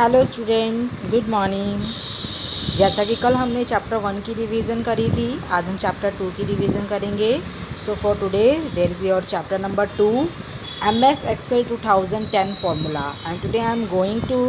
Hello student, good morning. जैसा कि कल हमने चैप्टर 1 की रिवीजन करी थी, आज हम चैप्टर 2 की रिवीजन करेंगे। So for today there is your chapter number 2, MS Excel 2010 formula, and today I am going to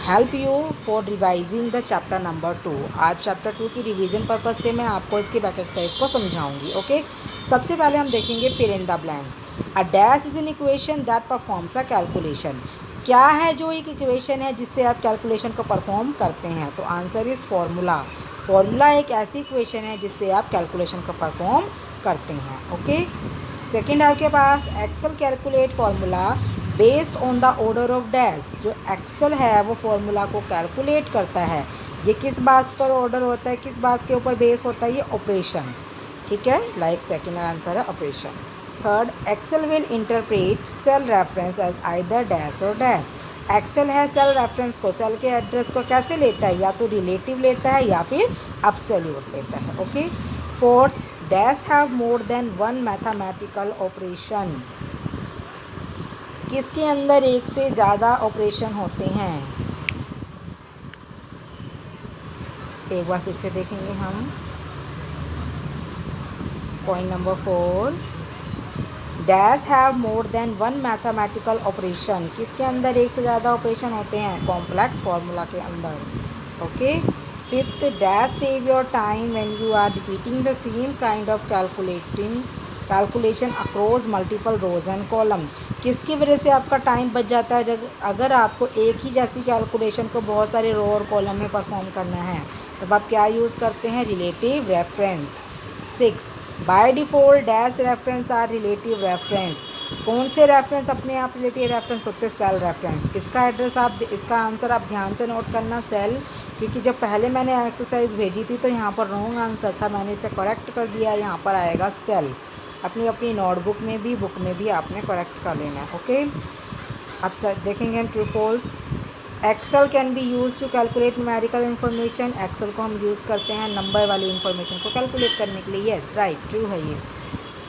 help you for revising the chapter number 2। आज चैप्टर 2 की रिवीजन पर्पज़ से मैं आपको इसकी बैक एक्सरसाइज को समझाऊंगी। Okay, सबसे पहले हम देखेंगे fill in the blanks. A dash is an equation that performs a calculation. क्या है जो एक इक्वेशन है जिससे आप कैलकुलेशन को परफॉर्म करते हैं? तो आंसर इज़ फार्मूला। फार्मूला एक ऐसी इक्वेशन है जिससे आप कैलकुलेशन को परफॉर्म करते हैं। ओके, सेकंड आपके पास Excel calculate formula based on the order of dash. जो एक्सेल है वो फार्मूला को कैलकुलेट करता है। ये किस बात पर ऑर्डर होता है, किस बात के ऊपर बेस होता है? ये ऑपरेशन। ठीक है, लाइक सेकंड आंसर है operation. Third, Excel will interpret cell reference as either dash और डैश। एक्सेल है सेल रेफरेंस को, सेल के एड्रेस को कैसे लेता है? या तो रिलेटिव लेता है या फिर एब्सोल्यूट लेता है। Okay. Fourth, dash have more than one mathematical operation. किसके अंदर एक से ज़्यादा ऑपरेशन होते हैं? एक बार फिर से देखेंगे हम। Point number 4, dash have more than one mathematical operation. किसके अंदर एक से ज़्यादा ऑपरेशन होते हैं? कॉम्प्लेक्स फार्मूला के अंदर। Okay. Fifth, dash save your time when you are repeating the same kind of calculation across multiple rows and columns. किसकी वजह से आपका टाइम बच जाता है? जब अगर आपको एक ही जैसी कैलकुलेशन को बहुत सारे रो और कॉलम में परफॉर्म करना है तब आप क्या यूज़ करते हैं? Relative reference. Six, by default dash reference are relative reference. कौन से रेफरेंस अपने आप रिलेटिव रेफरेंस होते हैं? Cell reference. इसका एड्रेस आप, इसका आंसर आप ध्यान से नोट करना, सेल। क्योंकि जब पहले मैंने एक्सरसाइज भेजी थी तो यहाँ पर रॉन्ग आंसर था, मैंने इसे करेक्ट कर दिया, यहाँ पर आएगा सेल। अपनी अपनी नोटबुक में भी, बुक में भी आपने करेक्ट कर लेना है। ओके, अब देखेंगे हम true false. Excel can be use to calculate numerical information. Excel को हम यूज़ करते हैं नंबर वाली इन्फॉर्मेशन को कैलकुलेट करने के लिए। यस, राइट, ट्रू है ये।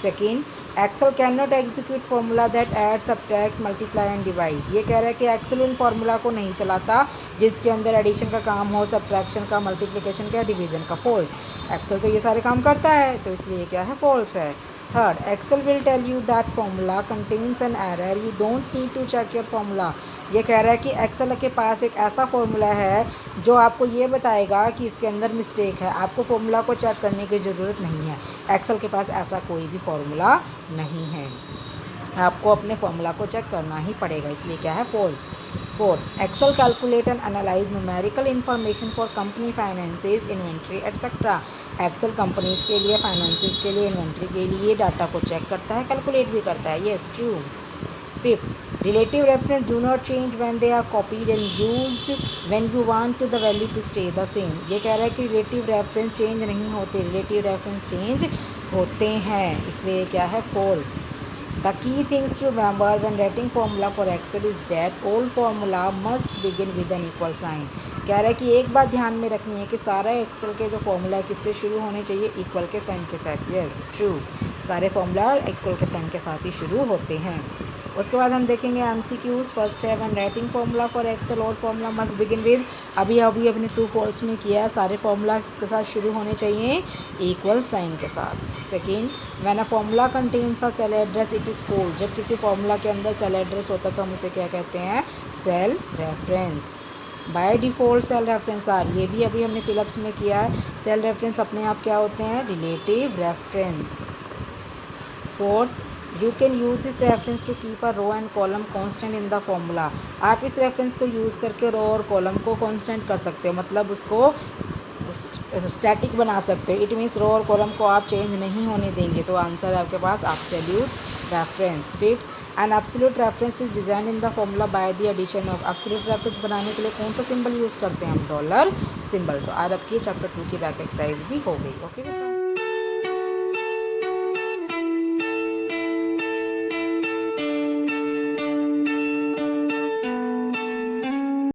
Second, Excel can not execute formula that add, subtract, multiply and divide. ये कह रहा है कि एक्सेल उन फार्मूला को नहीं चलाता जिसके अंदर एडिशन का काम हो, सब्ट्रैक्शन का, मल्टीप्लिकेशन का, डिवीजन का। फॉल्स। एक्सेल तो ये सारे काम करता है, तो इसलिए क्या है? फॉल्स है। Third, Excel will tell you that formula contains an error, you don't need to check your formula. ये कह रहा है कि एक्सेल के पास एक ऐसा फार्मूला है जो आपको ये बताएगा कि इसके अंदर मिस्टेक है, आपको फार्मूला को चेक करने की ज़रूरत नहीं है। एक्सेल के पास ऐसा कोई भी फार्मूला नहीं है, आपको अपने फार्मूला को चेक करना ही पड़ेगा, इसलिए क्या है? False. Fourth, Excel calculate and analyze numerical information for company finances, inventory etcetera. Excel companies के लिए, फाइनेंसेस के लिए, इन्वेंट्री के लिए डाटा को चेक करता है, कैलकुलेट भी करता है। Yes, true. Fifth, relative reference do not change when they are copied and used when you want to the value to stay the same। ये कह रहा है कि relative reference change नहीं होते, relative reference change होते हैं, इसलिए क्या है? false। The key things to remember when writing formula for Excel is that all formula must begin with an equal sign। कह रहा है कि एक बात ध्यान में रखनी है कि सारा एक्सेल के जो फॉर्मूला है किससे शुरू होने चाहिए? इक्वल के साइन के साथ। यस, ट्रू, सारे फॉर्मूला इक्वल के साइन के साथ ही शुरू होते हैं। उसके बाद हम देखेंगे MCQs। फर्स्ट है, when writing formula for Excel all formula must begin with. अभी अपने ट्रू फॉल्स में किया, सारे फार्मूला इसके साथ शुरू होने चाहिए इक्वल साइन के साथ। Second, when a formula contains a cell address it is called. जब किसी फार्मूला के अंदर सेल एड्रेस होता है तो हम उसे क्या कहते हैं? Cell reference. By default cell reference are, ये भी अभी हमने फिलअप्स में किया है। सेल रेफरेंस अपने आप क्या होते हैं? Relative reference. Fourth, you can use this reference to keep a row and column constant in the formula. आप इस रेफरेंस को यूज़ करके रो और कॉलम को कॉन्स्टेंट कर सकते हो, मतलब उसको स्टैटिक बना सकते हो। इट मीन्स रो और कॉलम को आप चेंज नहीं होने देंगे, तो आंसर है आपके पास absolute reference. Fifth, an absolute reference is design in the formula by the addition of. Absolute reference बनाने के लिए कौन सा सिंबल यूज़ करते हैं हम? Dollar symbol. तो आज आपकी चैप्टर 2 की बैक एक्सरसाइज भी हो गई। ओके बेटा।